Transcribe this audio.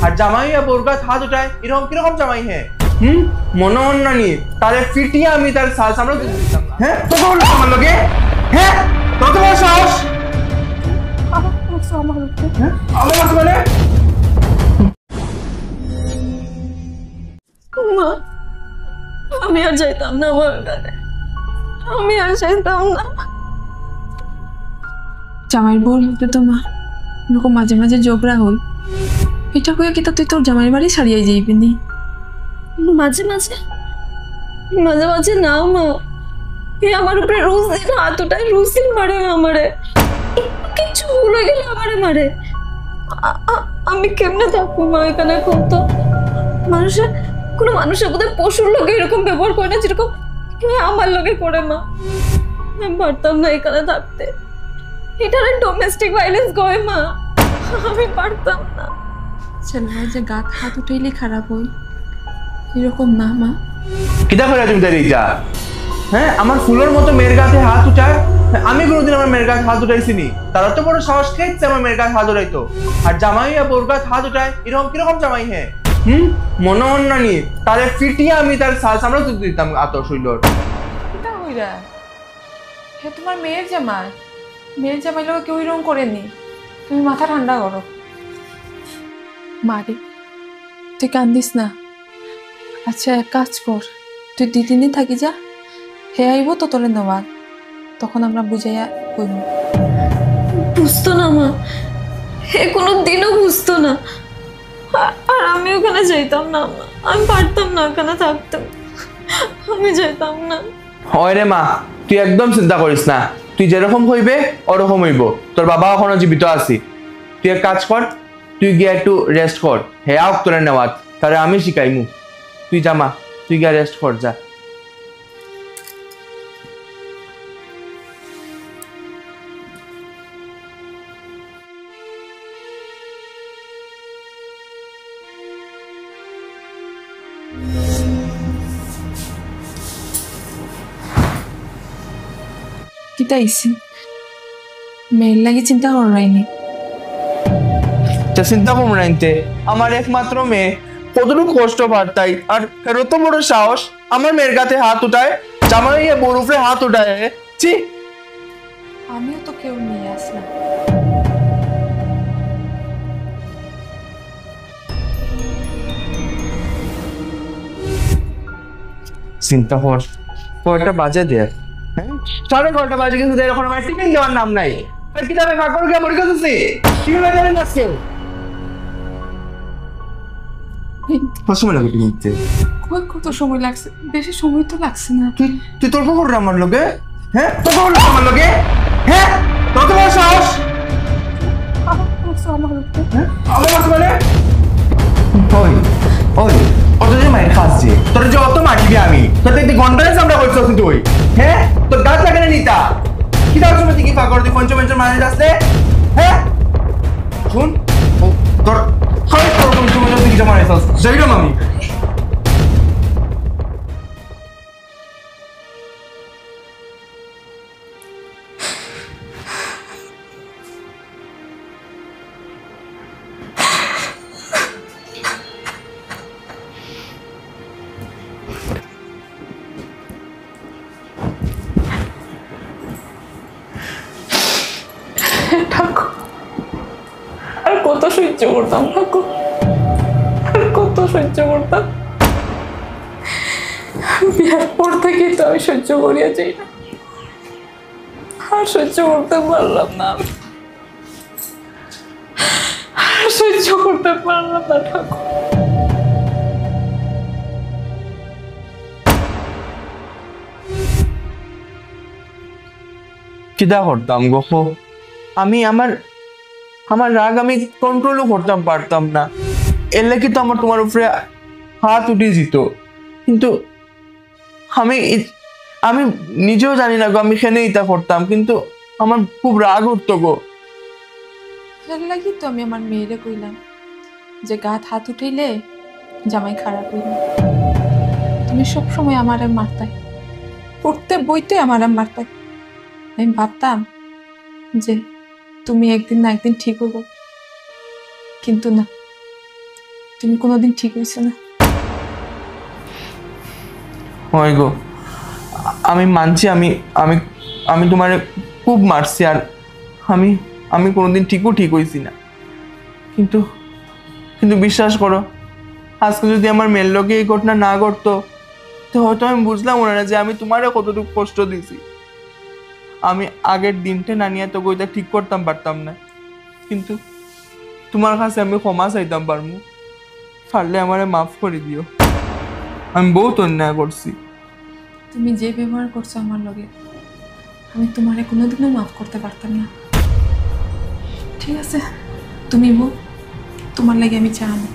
আর জামাই বউর গায়ে হাত উঠায়, এরকম কিরকম জামাই? হ্যাঁ মনে হন না নি তারে ফিটিয়ে আমি তার সাল সামনে দিতাম। হ্যাঁ তো বল আমার লগে, হ্যাঁ কত বড় সাহস? আমার মানে মা, আমি আর যাইতাম না আমার ঘরে, আমি আর যাইতাম না। জামাইয়ের বউর মধ্যে তো মা এরকম মাঝে মাঝে ঝগড়া হই, এটা কইয়া কি তুই তোর জামাইয়ের বাড়ি ছাড়িয়ে যাইবি নি? মাঝে মাঝে মাঝে মাঝে না মা, এ আমার উপরে রোজ দিন হাত উঠায়, রোজ দিন মারে আমারে, কিছু ভুল হয়ে গেলে আমারে মারে। আমি কেমনে থাকবো মা এখানে? এখন তো মানুষের কোনো মানুষের বোধহয় পশুর লোকে এরকম ব্যবহার করে না যেরকম আমার লোকে করে মা। আমি পারতাম না এখানে থাকতে, এটা ডোমেস্টিক ভাইলেন্স গয় মা, আমি পারতাম না। ছেলেরা যে গাত হাত উঠাইলে খারাপ হই এরকম না মা। কিতা করে তুমি তাই যা? হ্যাঁ আমার ফুলের মতো মেয়ের গায়ে হাত উঠায়? আমি কোনোদিন আমার মেয়ের গায়ে হাত উঠাইছি নি? তারা তো বড় সাহস খেয়েছে আমার মেয়ের গায়ে হাত উঠাইতো। আর জামাই বউর গায়ে হাত উঠায়, এরকম কিরকম জামাই? হ্যাঁ মনে হন না নি তারে ফিটিয়ে আমি তার সাল সামনে দিতাম আতর শৈলর। কিতা হইরা? হে তোমার মেয়ের জামাই, মেয়ের জামাই লোক কেউ এরকম করেনি, তুমি মাথা ঠান্ডা করো। মারে তুই কান্দিস না। আচ্ছা এক কাজ কর, তুই 2-3 দিন থাকি যা, হে আইব তো তোরে নেওয়ার, তখন আমরা বুঝাইয়া কইব। বুঝতো না মা, হে কোনো দিনও বুঝতো না। আর আমি ওখানে যাইতাম না মা, আমি পারতাম না ওখানে থাকতে, আমি যাইতাম না। হয় রে মা, তুই একদম চিন্তা করিস না, তুই যেরকম হইবে ওরকম হইব। তোর বাবা এখনো জীবিত আছি। তুই এক কাজ কর, তুই গিয়ে একটু রেস্ট কর, হ্যাঁ আপ তোরে নেওয়াত, তাহলে আমি শিখাইমু। তুই যা মা, তুই গিয়ে রেস্ট কর যা। কিতা আইসি মেয়ের লাগি চিন্তা করাইনি? চিন্তা করবো না, আমার একমাত্র মেয়ে কতটুকু কষ্ট পারতাই, আর এত বড় সাহস আমার মেয়ের গাতে হাত উঠায়, জামাই বউর উপরে হাত উঠায়। ছি, আমিও তো কেউ নিয়ে আসলাম। চিন্তা কর, কয়টা বাজে দেখ, হ্যাঁ 11:30 বাজে, কিন্তু এখন আমার টিফিন দেওয়ার নাম নাই। কিতাবে ফাঁকর গিয়ে মরে গেছে, টিফিন বাজারে যাচ্ছে। কত সময় লাগে টিফিন দিতে? কত সময় লাগছে? বেশি সময় তো লাগছে না। তুই তর্ক কর আমার লগে? হ্যাঁ তর্ক কর আমার লগে? হ্যাঁ কত বড় সাহস? আমার মানে ওই ওই অত যে মায়ের খাচ্ছি, তোর যে অত মাটিবি আমি, তোর একটি ঘন্টায় আমরা করছো কিন্তু ওই, হ্যাঁ তোর গাছ লাগে না নিতা কি তার সময় কি ফাঁকর তুই পঞ্চমের মানে যাচ্ছে? হ্যাঁ শুন তোর হয় তোর পঞ্চমের দিকে জমা রেসাস যাইলাম আমি। আর কত সহ্য করতাম ঠাকুর, আর কত সহ্য করতাম। বিয়ার পর থেকে তো আমি সহ্য করিয়া যাই না, আর সহ্য করতে পারলাম না, আর সহ্য করতে পারলাম না ঠাকুর। কিদা করতাম গো? আমি আমার রাগ আমি কন্ট্রোলও করতাম পারতাম না, এর লাগি তো আমার তোমার উপরে হাত উঠে যেত। কিন্তু আমি আমি নিজেও জানি না গো আমি কেন এটা করতাম, কিন্তু আমার খুব রাগ উঠতো গো। এর লাগি তো আমি আমার মেয়েরে কইলাম যে গাত হাত উঠাইলে জামাই খারাপ হইল। তুমি সবসময় আমারে মারতাই, পড়তে বইতে আমারে মারতাই। আমি ভাবতাম যে তুমি একদিন না একদিন ঠিক হবো, কিন্তু না, তুমি কোনোদিন ঠিক হয়েছো না। হয় গো, আমি মানছি আমি আমি আমি তোমার খুব মারছি, আর আমি আমি কোনোদিন ঠিক হয়েছি না, কিন্তু কিন্তু বিশ্বাস করো, আজকে যদি আমার মেয়ের লোকে এই ঘটনা না ঘটতো, তো হয়তো আমি বুঝলাম না যে আমি তোমারে কতটুকু কষ্ট দিছি। আমি আগের দিনটা না নিয়ে তো বইটা ঠিক করতাম পারতাম না, কিন্তু তোমার কাছে আমি ক্ষমা চাইতাম পারমু, পারলে আমারে মাফ করে দিও। আমি বহুত অন্যায় করছি। তুমি যে ব্যবহার করছো আমার লগে, আমি তোমারে কোনোদিনও মাফ করতে পারতাম না। ঠিক আছে, তুমি বউ, তোমার লাগে আমি চা আনি।